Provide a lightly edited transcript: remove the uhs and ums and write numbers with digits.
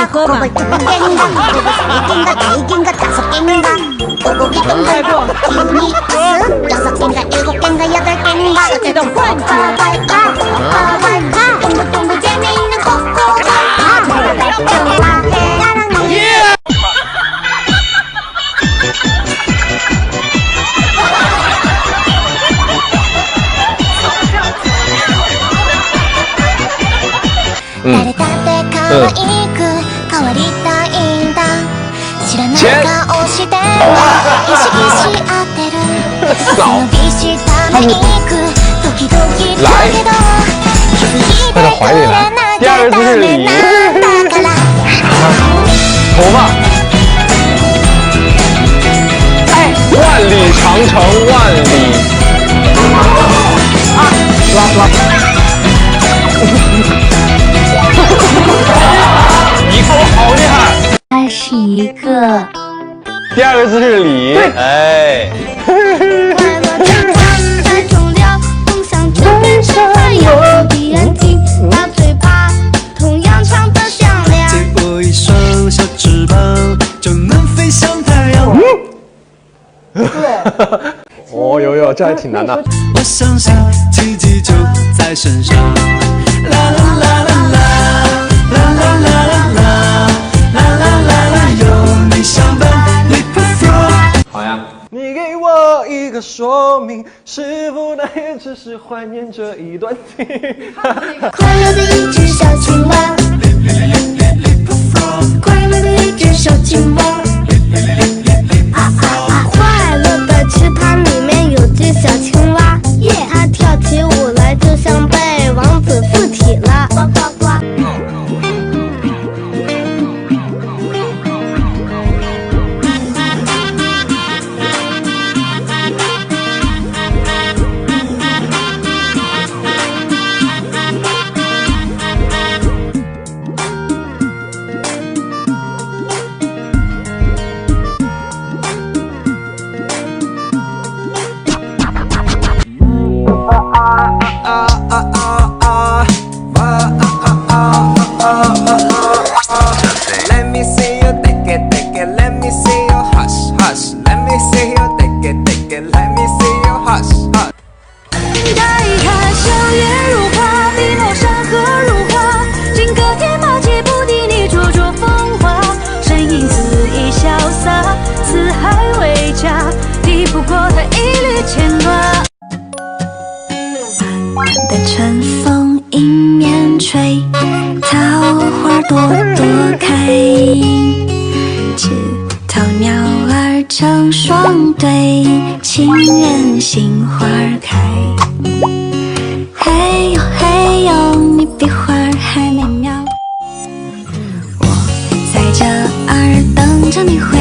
喝吧。这种换句。来，快到怀里来。第二个字是李。头发。哎，万里长城万里。拉。你看我好厉害。它是一个。第二个字是李。哎。哦，有，这还挺难的。我相信奇迹就在身上。啦啦啦啦啦啦啦啦啦啦啦啦，有你相伴 ，Leapfrog。好呀。你给我一个说明，是否那也只是怀念这一段情？快乐的一只小青蛙，快乐的一只小青蛙。快乐的池塘里面有只小青蛙，它跳起舞来就像被王子附体了。呱呱呱。的春风迎面吹，桃花朵朵开，枝头鸟儿成双对，情人心花开。嘿呦嘿呦，你比花儿还美妙，我在这儿等着你回